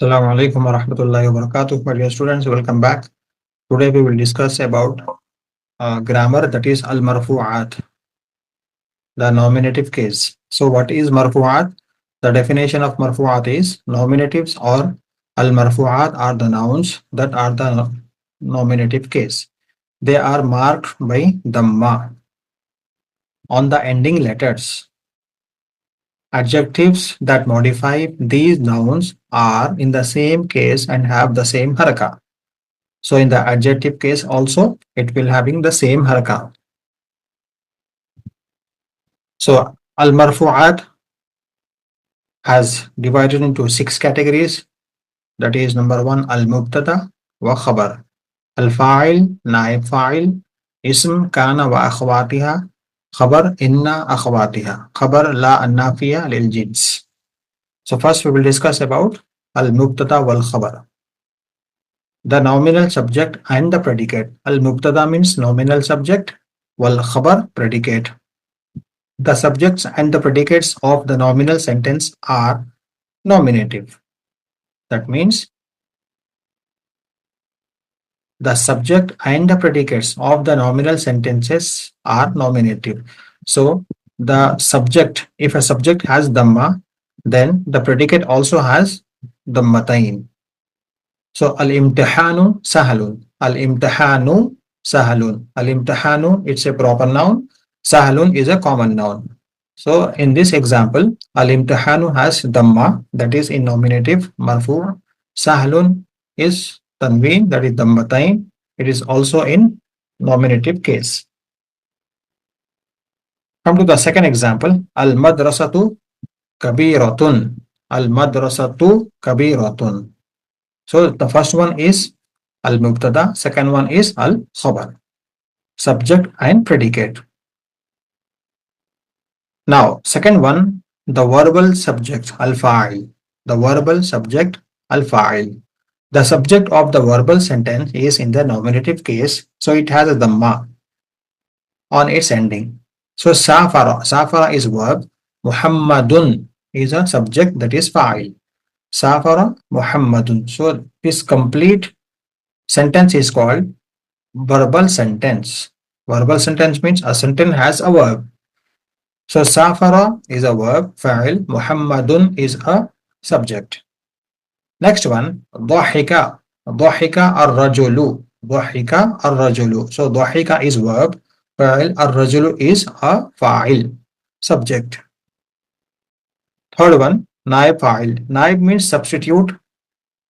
Assalamu alaikum wa rahmatullahi wa barakatuh. My dear students, welcome back. Today we will discuss about grammar, that is al-marfu'at, the nominative case. So what is marfu'at? The definition of marfu'at is nominatives or al-marfu'at are the nouns that are the nominative case. They are marked by dhamma on the ending letters. Adjectives that modify these nouns are in the same case and have the same haraka. So in the adjective case also, it will having the same haraka. So al-marfu'at has divided into 6 categories. That is number 1, al-mubtada wa khabar. Al-fa'il, naib fa'il, ism kana wa akhwatiha, khabar inna akhwatiha, khabar la annafiya lil jins. So first we will discuss about al-mubtada wal khabar. The nominal subject and the predicate. Al-mubtada means nominal subject, wal khabar predicate. The subjects and the predicates of the nominal sentence are nominative. That means the subject and the predicates of the nominal sentences are nominative. So the subject, if a subject has dhamma, then the predicate also has dhammatain. So al-imtihanu sahalun. Al-imtihanu sahalun. Al-imtihanu, it's a proper noun. Sahalun is a common noun. So in this example, al-imtihanu has dhamma, that is in nominative marfu. Sahalun is tanween, that is dhammatain. It is also in nominative case. Come to the second example, al-madrasatu kabiratun. Al-madrasatu kabiratun. So the first one is al-mubtada, second one is al-khabar, subject and predicate. Now, second one, the verbal subject al-fa'il. The verbal subject al-fa'il. The subject of the verbal sentence is in the nominative case, so it has a dhamma on its ending. So safara, safara is verb, Muhammadun is a subject, that is fa'il. Safara Muhammadun. So this complete sentence is called verbal sentence. Verbal sentence means a sentence has a verb. So safara is a verb, fa'il, Muhammadun is a subject. Next one, dhahika. Dhahika ar-rajulu. Dhahika ar-rajulu. So dhahika is verb, fa'il, ar-rajulu is a fa'il, subject. Third one, naib fa'il. Naib means substitute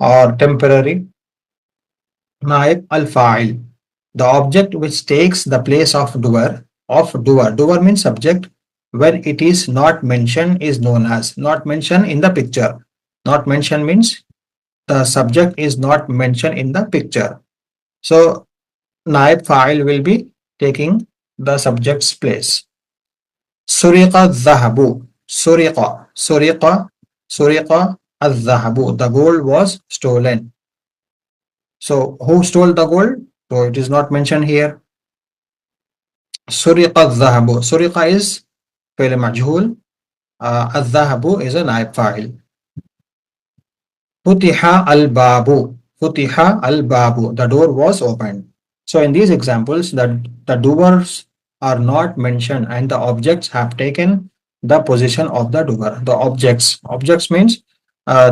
or temporary. Naib al-fa'il, the object which takes the place of doer. Doer means subject. When it is not mentioned is known as not mentioned in the picture. Not mentioned means the subject is not mentioned in the picture. So naib fa'il will be taking the subject's place. Suriqa dhahabu. Suriqa al-dhahabu. The gold was stolen. So who stole the gold? So it is not mentioned here. Suriqa al-dhahabu. Suriqa is fi'l majhul. Al-dhahabu is a naib fa'il. Futiha al-babu. Futiha al-babu. The door was opened. So in these examples, the doers are not mentioned and the objects have taken the position of the doer. The objects. Objects means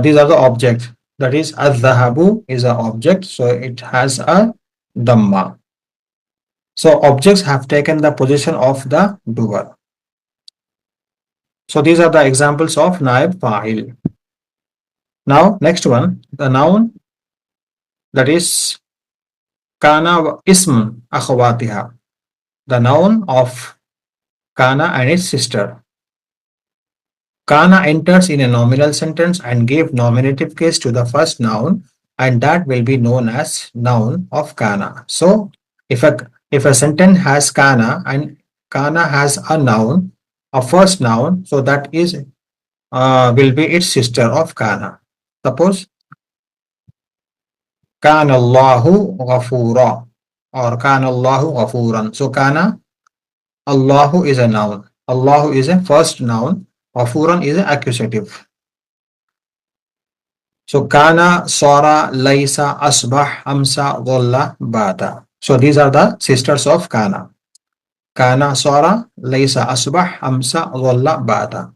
these are the objects. That is, al-dhahabu is an object, so it has a dhamma. So objects have taken the position of the doer. So these are the examples of naib fa'il. Now next one, the noun, that is kana wa ism akhawatiha. The noun of kana and its sister. Kana enters in a nominal sentence and give nominative case to the first noun, and that will be known as noun of kana. So if a sentence has kana and kana has a noun, a first noun, so that is will be its sister of kana. Suppose kana Allahu ghafura or kana Allahu ghafuran. So kana, Allahu is a noun. Allahu is a first noun. Ghafuran is an accusative. So kana, sora, laisa, asbah, amsa, dhalla, bata. So these are the sisters of kana. Kana, sora, laisa, asbah, amsa, dhalla, bata.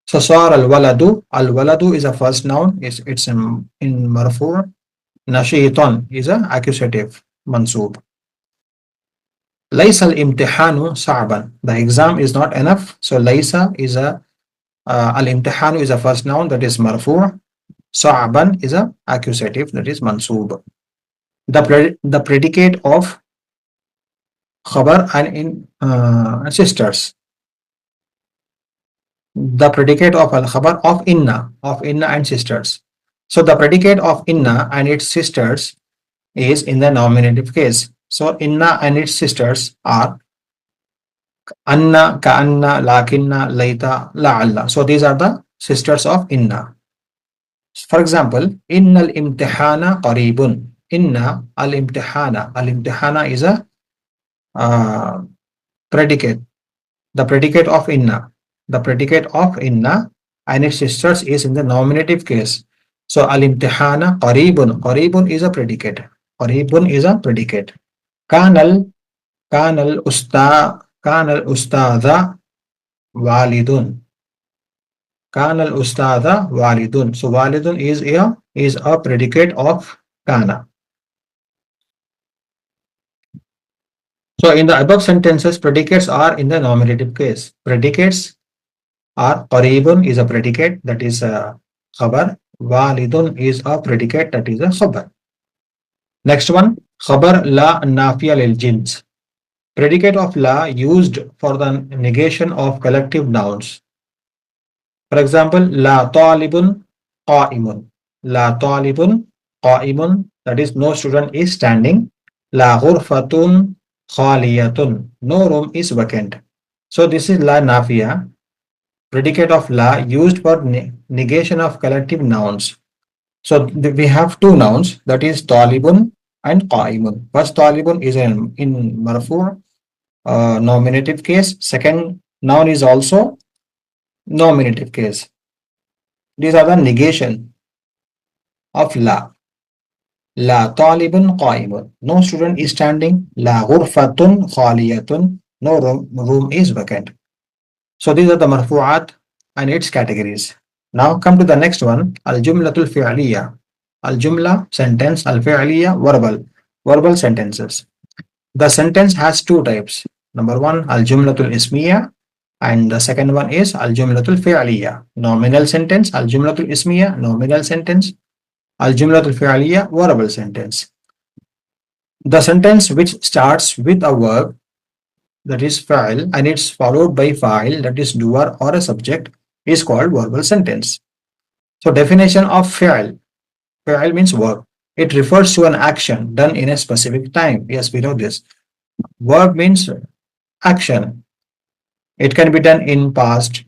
So sara al-waladu. Al-waladu is a first noun. It's in marfu'. Nashiton is a accusative mansub. Laysa al-imtihanu sa'ban. The exam is not enough. So laysa is a al-imtihanu is a first noun that is marfu'. Sa'ban is a accusative that is mansub. The predicate of khabar and in sisters. The predicate of al-khabar of inna and sisters. So the predicate of inna and its sisters is in the nominative case. So inna and its sisters are anna, ka'anna, lakinna, laita, la'alla. So these are the sisters of inna. For example, innal imtihana qaribun. Inna al-imtihana. Al-imtihana is a uh, predicate. The predicate of inna. The predicate of inna and its sisters is in the nominative case. So al-imtihana qaribun. Qaribun is a predicate. Qaribun is a predicate. Kanal kanal usta kanal ustadha walidun. Kanal ustadha walidun. So walidun is a predicate of kana. So in the above sentences, predicates are in the nominative case. Predicates are qaribun is a predicate that is a khabar. Walidun is a predicate that is a khabar. Next one, khabar la nafiya lil jins. Predicate of la used for the negation of collective nouns. For example, la talibun qa'imun. La talibun qa'imun, that is no student is standing. La ghurfatun khaliyatun, no room is vacant. So this is la nafiya, predicate of la used for negation of collective nouns. So we have two nouns, that is talibun and qa'imun. First talibun is in marfu' nominative case. Second noun is also nominative case. These are the negation of la. La talibun qa'imun. No student is standing. La ghurfatun khaliyatun. No room is vacant. So these are the marfu'at and its categories. Now come to the next one. Al-jumlatul fi'liya. Al-jumla sentence. Al-fi'liya verbal sentences. The sentence has two types. Number one, al-jumlatul ismiya, and the second one is al-jumlatul fi'liya. Nominal sentence, al-jumlatul ismiya, nominal sentence, al-jumlatul fi'liya, verbal sentence. The sentence which starts with a verb, that is fa'il, and it's followed by fa'il, that is doer or a subject, is called verbal sentence. So definition of fa'il. Fa'il means verb. It refers to an action done in a specific time. Yes, we know this. Verb means action. It can be done in past,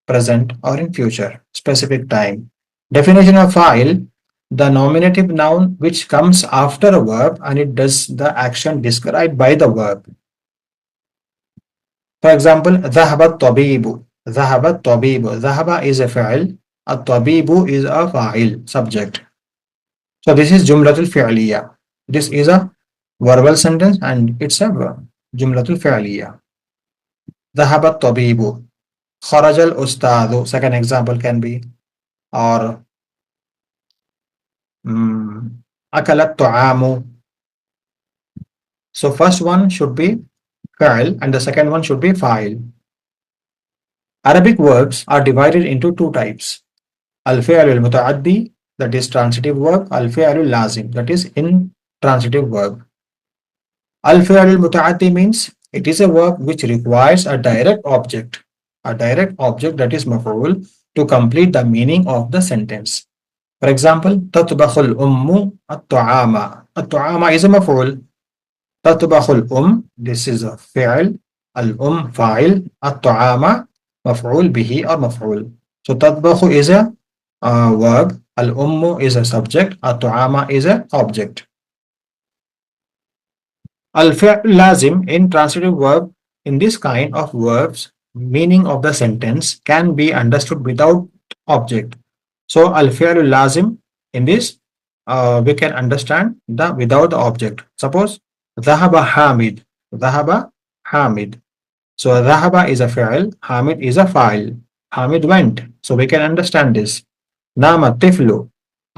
present, or in future, specific time. Definition of fa'il, the nominative noun which comes after a verb and it does the action described by the verb. For example, ذهب الطبيب. ذهب الطبيب. ذهب is a fa'il. الطبيب is a fa'il, subject. So this is jumlatul fi'liya. This is a verbal sentence and it's a verb. Jumlatul fi'liya. ذهب الطبيب. خرج الأستاذ. Second example can be, or أكل الطعام. So first one should be fa'il and the second one should be fa'il. Arabic verbs are divided into two types. Al-fi'l al-muta'addi, that is transitive verb. Al-fi'l al-lazim, that is intransitive verb. Al-fi'l al-muta'addi means it is a verb which requires a direct object that is maf'ul to complete the meaning of the sentence. For example, تطبخ الأم الطعام. الطعام is a maf'ul. تطبخ الأم, this is a fi'l. Al-um fa'il. الطعام maf'ul bihi or maf'ul. So تطبخ is a verb. Al-ummu is a subject. الطعام is a object. Al-fi'l lazim, intransitive verb. In this kind of verbs, meaning of the sentence can be understood without object. So al-fi'l lazim In this, we can understand the without the object. Suppose ذهب حامد. ذهب حامد. So ذهب is a fi'il, حامد is a fa'il. حامد went. So we can understand this. نام الطفل.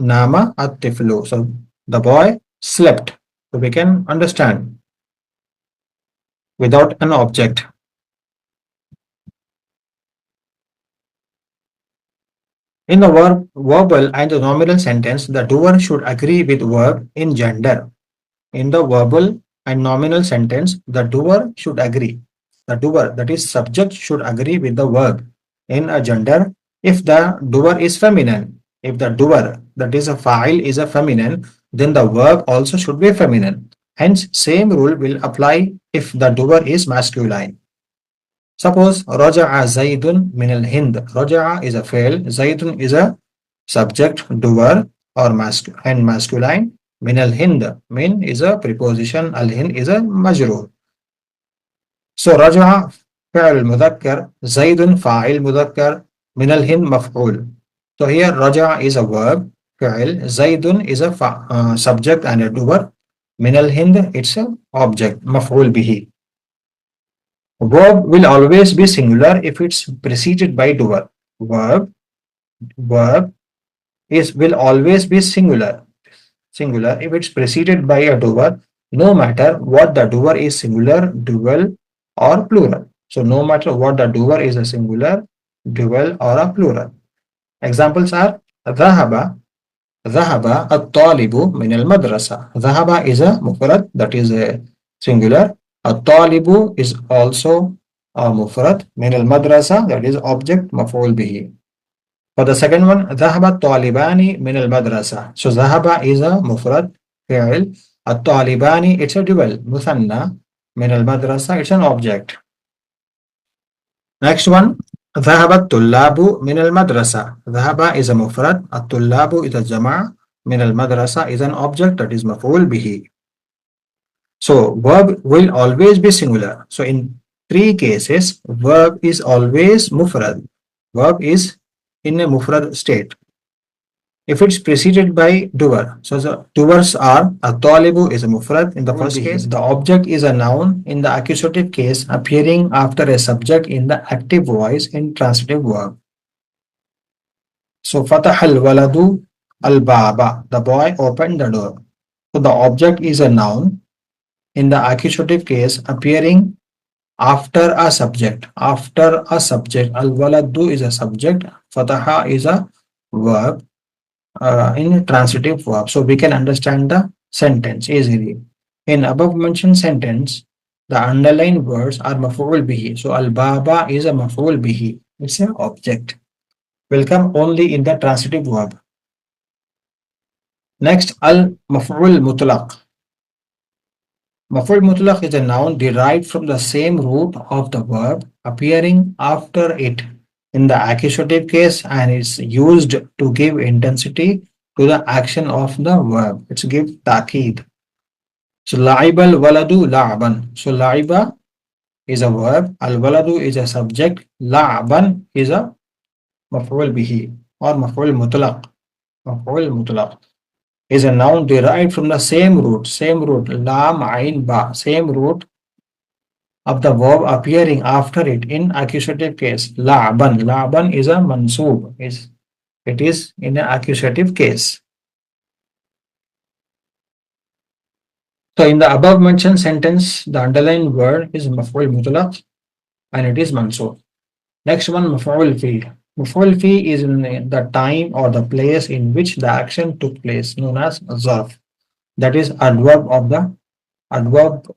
نام الطفل. So the boy slept. So we can understand without an object. In the verbal and the nominal sentence, the doer should agree with verb in gender. In the verbal and nominal sentence, the doer should agree. The doer, that is subject, should agree with the verb in a gender if the doer is feminine. If the doer, that is a file, is a feminine, then the verb also should be feminine. Hence, same rule will apply if the doer is masculine. Suppose رجع زيد من الهند. رجع is a fail. زيد is a subject, doer or masculine. من الهند. من is a preposition. الهند is a مجرور. So رجع فعل مذكر. زيد فاعل مذكر. من الهند مفعول. So here رجع is a verb. فعل. زيد is a subject and a doer. من الهند it's a object. مفعول به. Verb will always be singular if it's preceded by doer. Verb is will always be singular if it's preceded by a doer, no matter what the doer is, singular, dual, or plural. So no matter what the doer is, a singular, dual, or a plural. Examples are ذهب ذهب الطالب من المدرسة. ذهب is a مفرد, that is a singular. الطالب is also a مفرد. من المدرسة, that is object مفعول به. For the second one, ذهب الطالبان من المدرسة. So ذهب is a مفرد فعل. الطالبان it's a dual مثنى. من المدرسة it's an object. Next one, ذهب الطلاب من المدرسة. ذهب is a مفرد. الطلاب is a جمع. من المدرسة is an object, that is مفعول به. So verb will always be singular. So in three cases, verb is always mufrad. Verb is in a mufrad state. If it's preceded by doer, so the doers are talibu is a mufrad in the first case. The object is a noun in the accusative case, appearing after a subject in the active voice in transitive verb. So fatah al waladu al baba, the boy opened the door. So the object is a noun in the accusative case, appearing after a subject. After a subject, al waladu is a subject, fataha is a verb in transitive verb. So we can understand the sentence easily. In above mentioned sentence, the underlined words are maf'ul bihi. So al baba is a maf'ul bihi. It's an object. Will come only in the transitive verb. Next, al maf'ul mutlaq. Maf'ul mutlaq is a noun derived from the same root of the verb appearing after it in the accusative case and is used to give intensity to the action of the verb. It's give ta'keed. So la'ibal waladu la'ban. So la'iba is a verb, al waladu is a subject, la'ban is a maf'ul bihi or maf'ul mutlaq. Maf'ul mutlaq is a noun derived from the same root, lam, ain, ba, same root of the verb appearing after it in accusative case. La'ban. La'ban is a mansoob. It is in an accusative case. So in the above mentioned sentence, the underlined word is maf'ul mutlaq and it is mansoob. Next one, maf'ul fi. Maf'ul fi is in the time or the place in which the action took place, known as zarf. That is adverb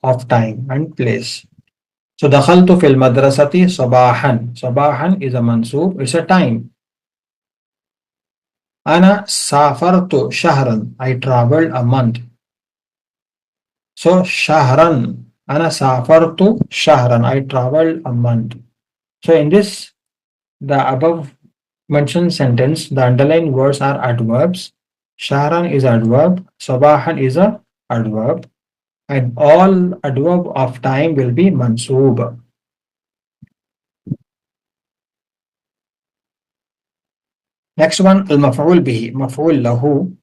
of time and place. So dakhaltu fil madrasati sabahan. Sabahan is a mansoob, it's a time. Ana safartu shahran. I traveled a month. So shahran. Ana safartu shahran. I traveled a month. So in this, the above mentioned sentence, the underlined words are adverbs. Shahran is adverb. Sabahan is a adverb. And all adverb of time will be mansoob. Next one, al-maf'ul bihi, maf'ul lahu.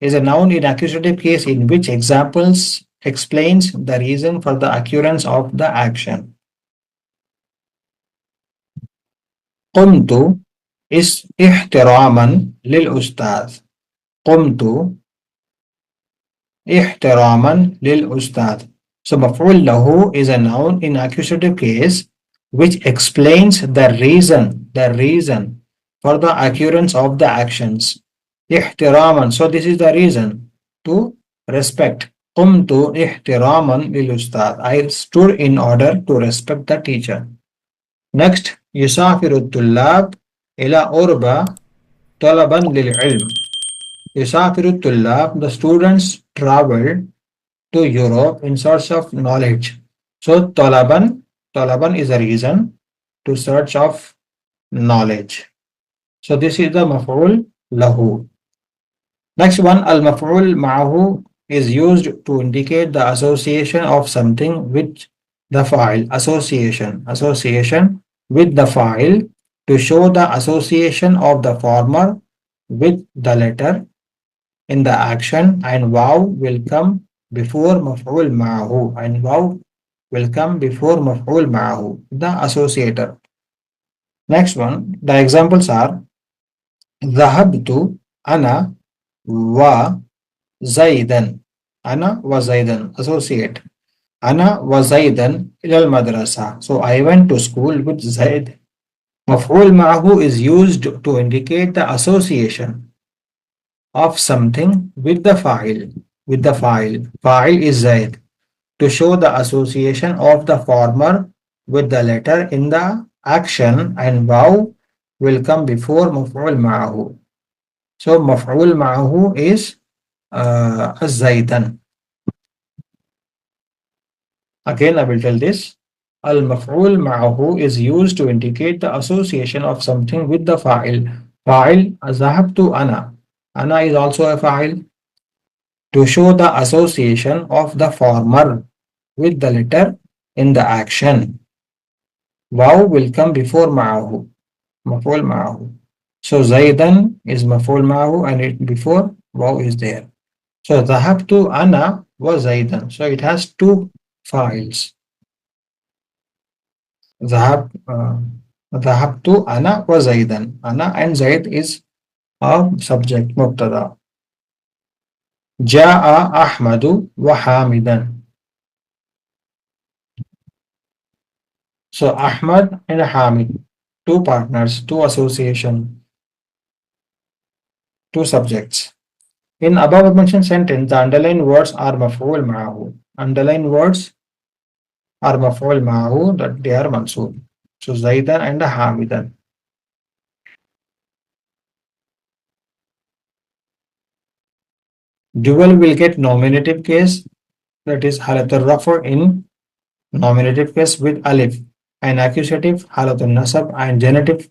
is a noun in accusative case in which examples explains the reason for the occurrence of the action. قمت احتراما للأستاذ. قمت احتراما للأستاذ. So مفعول له is a noun in accusative case which explains the reason for the occurrence of the actions. احتراما. So this is the reason to respect. قمت احتراما للأستاذ. I stood in order to respect the teacher. Next, يسافر الطلاب إلى أوروبا طلبا للعلم. يسافر الطلاب. The students travel to Europe in search of knowledge. So Talaban is a reason to search of knowledge. So this is the maf'ul lahu. Next one, al maf'ul ma'ahu is used to indicate the association of something with the file. Association with the file to show the association of the former with the letter in the action, and waw will come before maf'ul ma'ahu, and waw will come before maf'ul ma'ahu, the associator. Next one, the examples are ذهبت أنا وزيدا. أنا وزيدا, associate. أنا وزيدا إلى المدرسة. So I went to school with Zaid. مفعول معه is used to indicate the association of something with the file. With the file. File is Zaid. To show the association of the former with the letter in the action, and waw will come before maf'ul ma'ahu. So maf'ul ma'ahu is zaidan. Again, I will tell this. Al maf'ul ma'ahu is used to indicate the association of something with the fa'il. Fa'il zahabtu ana. Ana is also a fa'il. To show the association of the former with the letter in the action. Waw will come before ma'ahu. Maf'ul ma'ahu. So Zaidan is maf'ul ma'ahu, and it before waw is there. So dhahabtu ana wa Zaidan. So it has two files. Dhahab, dhahabtu ana wa Zaidan. Ana and Zaid is a subject, mubtada. Ja'a Ahmadu wa Hamidan. So Ahmad and Hamid, two partners, two association, two subjects. In above mentioned sentence, the underlined words are maf'ul ma'ahu. Underlined words are maf'ul ma'ahu, that they are mansoob. So Zaidan and Hamidan. Dual will get nominative case, that is halatul rafa in nominative case with alif, and accusative halatul nasab, and genitive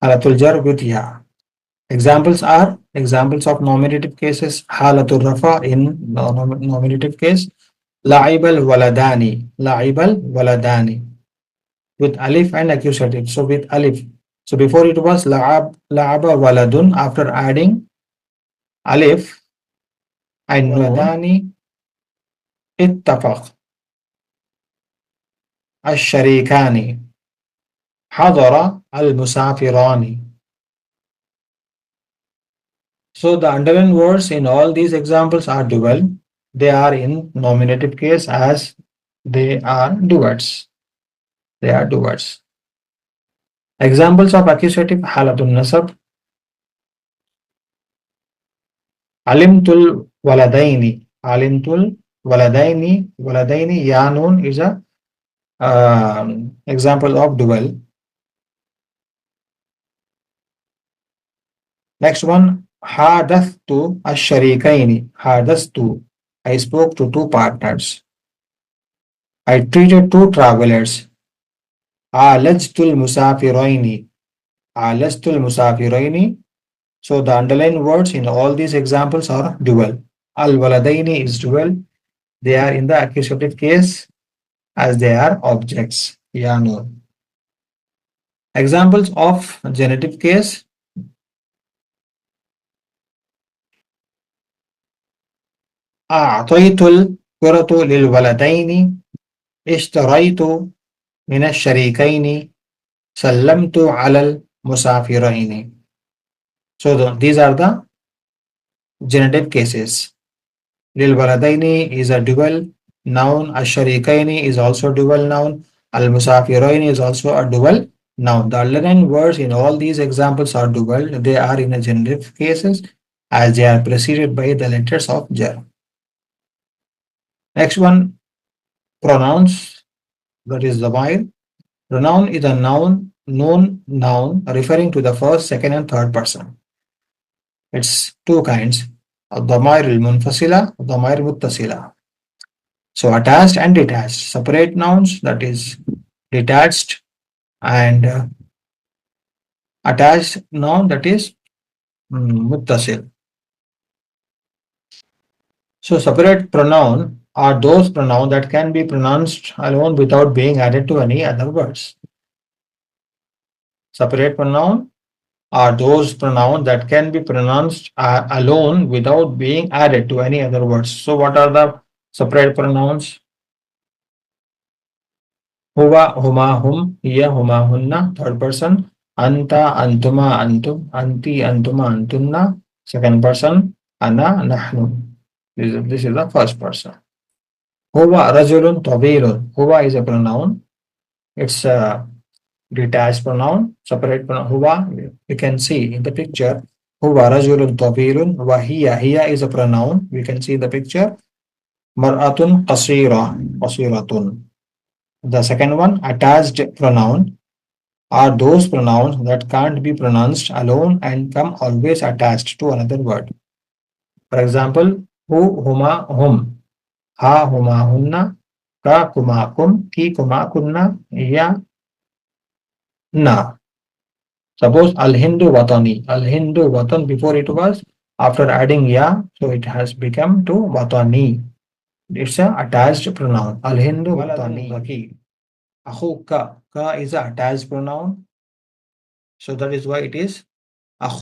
halatul jar with ya. Examples of nominative cases: halatul rafa in nominative case, la'ibal waladani with alif and accusative. So with alif. So before it was la'aba waladun. After adding alif and waladani, ittafaq الشريكان حضر المسافران. So the underlined words in all these examples are dual. They are in nominative case as they are duets. They are duets. Examples of accusative halatul nasab: alimtul waladaini. Alimtul waladaini. Waladaini, yanun is a example of dual. Next one, hadathtu ash-sharikaini. Hadathtu, I spoke to two partners. I treated two travelers. Alajtul musafiraini. Alajtul musafiraini. So the underlined words in all these examples are dual. Al-waladaini is dual. They are in the accusative case as they are objects. Yeah, no. Examples of genitive case: أعطيت الكرة للولدين. اشتريت من الشريكين. سلمت على المسافرين. So these are the genitive cases. للولدين is a dual noun. الشريكين is also dual noun. المسافرين is also a dual noun. The underlying words in all these examples are dual. They are in a genitive cases as they are preceded by the letters of jar. Next one, pronouns. That is ضمائر. Pronoun is a known noun referring to the first, second, and third person. It's two kinds. الضمائر المنفصلة والضمائر المتصلة. So attached and detached, separate nouns, that is detached, and attached noun, that is muttasil. So separate pronoun are those pronouns that can be pronounced alone without being added to any other words. Separate pronoun are those pronouns that can be pronounced alone without being added to any other words. So what are the separate pronouns? Huwa, huma, hum, hiya, huma, hunna, third person. Anta, antuma, antum, anti, antuma, antunna, second person. Ana, nahnu. This is the first person. Huwa rajulun tawilun. Huwa is a pronoun. It's a detached pronoun, separate pronoun. Huwa, we can see in the picture. Huwa rajulun tawilun. Wa hiya, hiya is a pronoun. We can see the picture. Mar'atun qasira, qasiratun. The second one, attached pronoun, are those pronouns that can't be pronounced alone and come always attached to another word. For example, hu, huma, hum, ha, huma, hunna, ka, kuma, kum, ki, kuma, kunna, ya, na. Suppose al-Hindu watani. Al-Hindu watan before it was, after adding ya, so it has become to watani. It's a attached pronoun. Al-Hindu watani. Akhuka. Ka is a attached pronoun. So that is why it is akh.